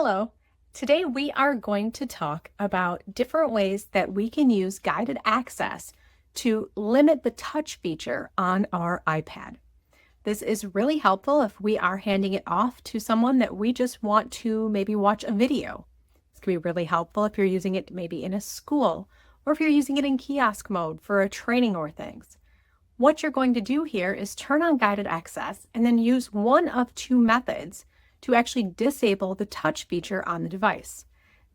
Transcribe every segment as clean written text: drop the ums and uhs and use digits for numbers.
Hello. Today we are going to talk about different ways that we can use guided access to limit the touch feature on our iPad. This is really helpful if we are handing it off to someone that we just want to maybe watch a video. This can be really helpful if you're using it maybe in a school or if you're using it in kiosk mode for a training or things. What you're going to do here is turn on guided access and then use one of two methods to actually disable the touch feature on the device.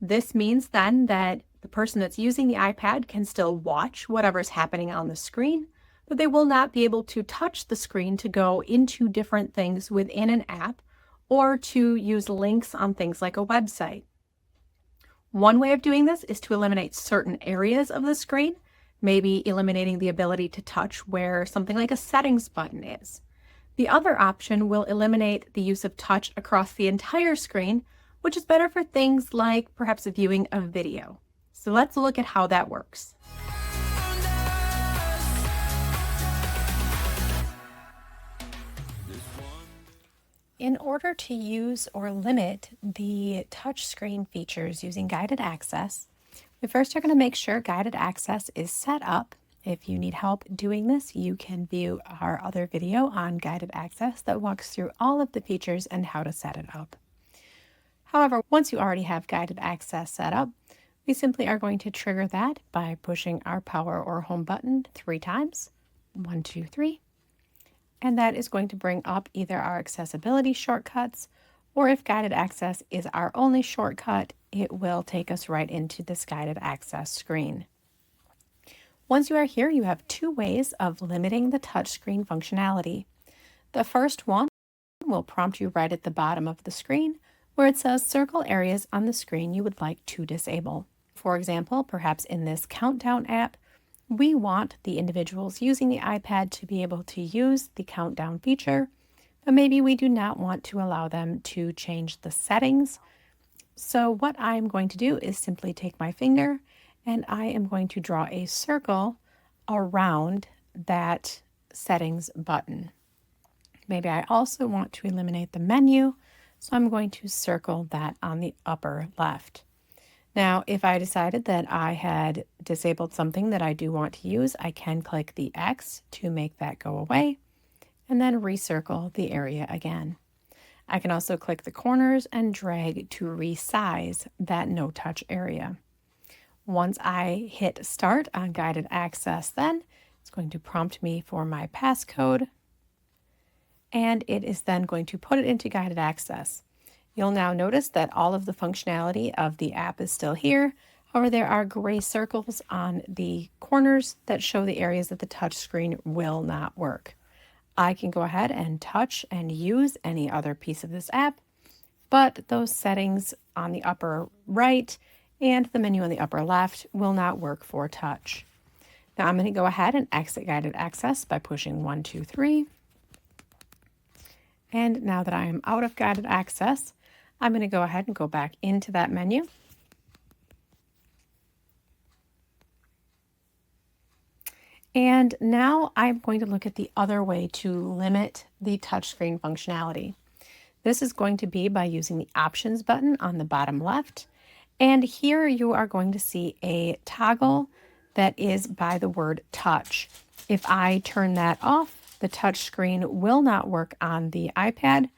This means then that the person that's using the iPad can still watch whatever's happening on the screen, but they will not be able to touch the screen to go into different things within an app or to use links on things like a website. One way of doing this is to eliminate certain areas of the screen, maybe eliminating the ability to touch where something like a settings button is. The other option will eliminate the use of touch across the entire screen, which is better for things like perhaps viewing a video. So let's look at how that works. In order to use or limit the touch screen features using guided access, we first are going to make sure guided access is set up. If you need help doing this, you can view our other video on guided access that walks through all of the features and how to set it up. However, once you already have guided access set up, we simply are going to trigger that by pushing our power or home button 3 times. 1, 2, 3. And that is going to bring up either our accessibility shortcuts, or if guided access is our only shortcut, it will take us right into this guided access screen. Once you are here, you have 2 ways of limiting the touchscreen functionality. The first one will prompt you right at the bottom of the screen where it says circle areas on the screen you would like to disable. For example, perhaps in this countdown app, we want the individuals using the iPad to be able to use the countdown feature, but maybe we do not want to allow them to change the settings. So what I'm going to do is simply take my finger and I am going to draw a circle around that settings button. Maybe I also want to eliminate the menu, so I'm going to circle that on the upper left. Now, if I decided that I had disabled something that I do want to use, I can click the X to make that go away, and then recircle the area again. I can also click the corners and drag to resize that no touch area. Once I hit start on guided access, then it's going to prompt me for my passcode, and it is then going to put it into guided access. You'll now notice that all of the functionality of the app is still here. However, there are gray circles on the corners that show the areas that the touch screen will not work. I can go ahead and touch and use any other piece of this app, but those settings on the upper right and the menu on the upper left will not work for touch. Now I'm going to go ahead and exit guided access by pushing 1, 2, 3. And now that I am out of guided access, I'm going to go ahead and go back into that menu. And now I'm going to look at the other way to limit the touchscreen functionality. This is going to be by using the options button on the bottom left. And here you are going to see a toggle that is by the word touch. If I turn that off, the touch screen will not work on the iPad.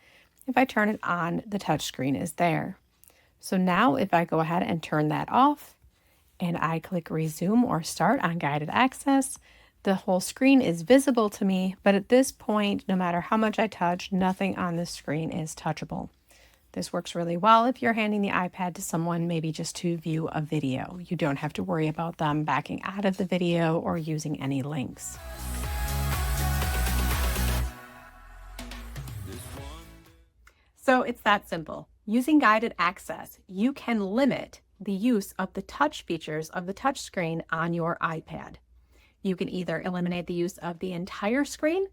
If I turn it on, the touch screen is there. So now if I go ahead and turn that off and I click resume or start on guided access, the whole screen is visible to me, but at this point, no matter how much I touch, nothing on the screen is touchable. This works really well if you're handing the iPad to someone maybe just to view a video. You don't have to worry about them backing out of the video or using any links. So it's that simple. Using guided access, you can limit the use of the touch features of the touchscreen on your iPad. You can either eliminate the use of the entire screen,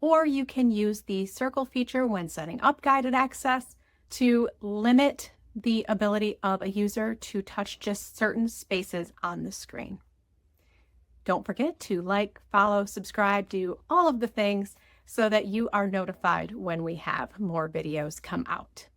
or you can use the circle feature when setting up guided access to limit the ability of a user to touch just certain spaces on the screen. Don't forget to like, follow, subscribe, do all of the things so that you are notified when we have more videos come out.